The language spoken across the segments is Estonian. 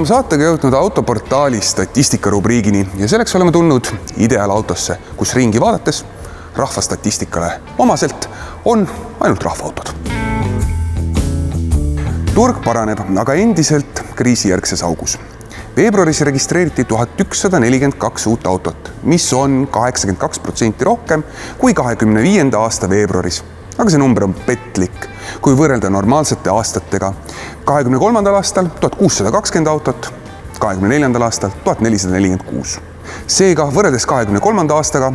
oma saatega jõudnud autoportaali statistika rubriigini ja selleks oleme tulnud ideaalautosse, kus ringi vaadates rahvastatistikale omaselt on ainult rahvaautod. Turg paraneb, aga endiselt kriisijärgses augus. Veebruaris registreeriti 1142 uut autot, mis on 82% rohkem kui 2025. aasta veebruaris. Aga see number on petlik, kui võrrelda normaalsete aastatega. 2023. aastal 1620 autot, 2024. aastal 1446. Seega võrreldes 2023. aastaga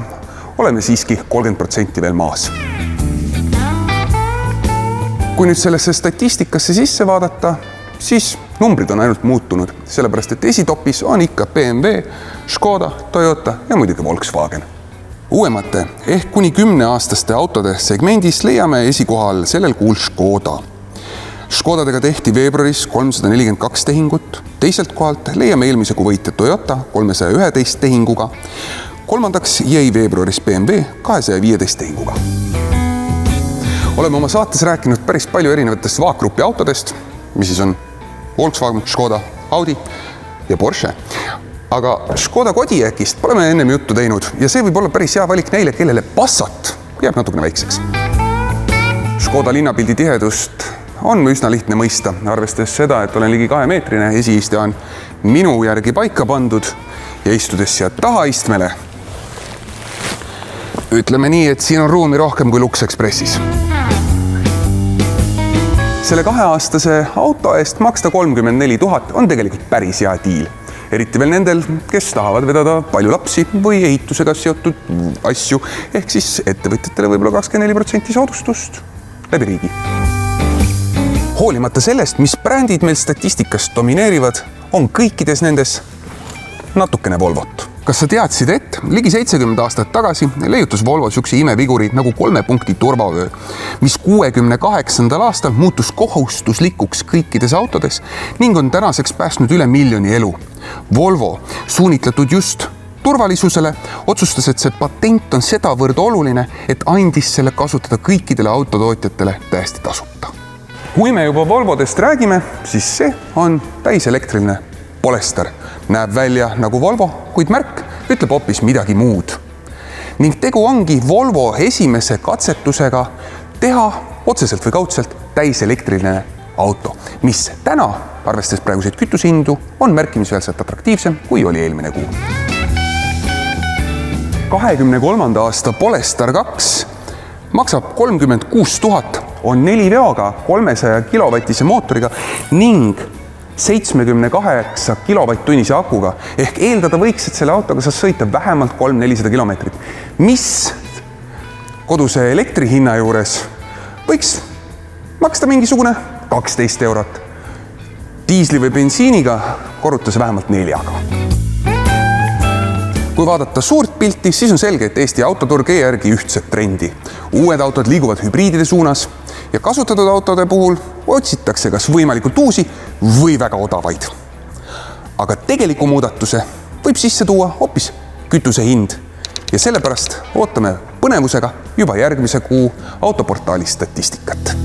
oleme siiski 30% veel maas. Kui nüüd sellesse statistikasse sisse vaadata, siis numbrid on ainult muutunud, sellepärast et esitopis on ikka BMW, Škoda, Toyota ja muidugi Volkswagen. Uuemate ehk kuni 10-aastaste autode segmendis leiame esikohal sellel kuul Škoda. Škodadega tehti veebruaris 342 tehingut, teiselt kohalt leiame eelmise kuu võitja Toyota 311 tehinguga, kolmandaks jäi veebruaris BMW 215 tehinguga. Oleme oma saates rääkinud päris palju erinevatest vaakgrupi autodest, mis siis on Volkswagen, Škoda, Audi ja Porsche. Aga Škoda Kodiaqist pole me ennem juttu teinud ja see võib olla päris hea valik neile, kellele Passat jääb natukene väikseks. Škoda linnapildi tihedust on üsna lihtne mõista, arvestades seda, et olen ligi 2-meetrine, esiistja on minu järgi paika pandud ja istudes siia tahaistmele. Ütleme nii, et siin on ruumi rohkem kui Lux Expressis. Selle 2-aastase auto eest maksta 34 000 on tegelikult päris hea diil. Eriti veel nendel, kes tahavad vedada palju lapsi või ehitusega seotud asju, ehk siis ettevõtjatele võib-olla 24% soodustust läbi riigi. Hoolimata sellest, mis brändid meil statistikas domineerivad, on kõikides nendes natukene Volvot. Kas sa teadsid, et ligi 70 aastat tagasi leiutas Volvo sükse imeviguri nagu 3 punkti turvavöö, mis 68. aastal muutus kohustuslikuks kõikides autodes ning on tänaseks päästnud üle 1 000 000 elu. Volvo, suunitletud just turvalisusele, otsustas, et see patent on sedavõrd oluline, et andis selle kasutada kõikidele autotootjatele täiesti tasuta. Kui me juba Volvodest räägime, siis see on täiselektriline Polestar. Näeb välja nagu Volvo, kuid märk ütleb hoopis midagi muud. Ning tegu ongi Volvo esimese katsetusega teha otseselt või kaudselt täiselektriline auto, mis täna, arvestades praeguseid kütusehindu, on märkimisväärselt atraktiivsem, kui oli eelmine kuu. 2023. aasta Polestar 2 maksab 36 000, on 4 veoga 300 kilovatise mootoriga ning 78 kilovatt-tunnise akuga, ehk eeldada võiks, et selle autoga saab sõita vähemalt 300-400 kilomeetrit, mis koduse elektrihinna juures võiks maksta mingisugune 12 eurot. Diisli või bensiiniga korrutas vähemalt 4-ga. Kui vaadata suurt pilti, siis on selge, et Eesti autoturg ei järgi ühtset trendi. Uued autod liiguvad hübriidide suunas ja kasutatud autode puhul otsitakse kas võimalikult uusi või väga odavaid. Aga tegeliku muudatuse võib sisse tuua hoopis kütuse hind ja sellepärast ootame põnevusega juba järgmise kuu autoportaali statistikat.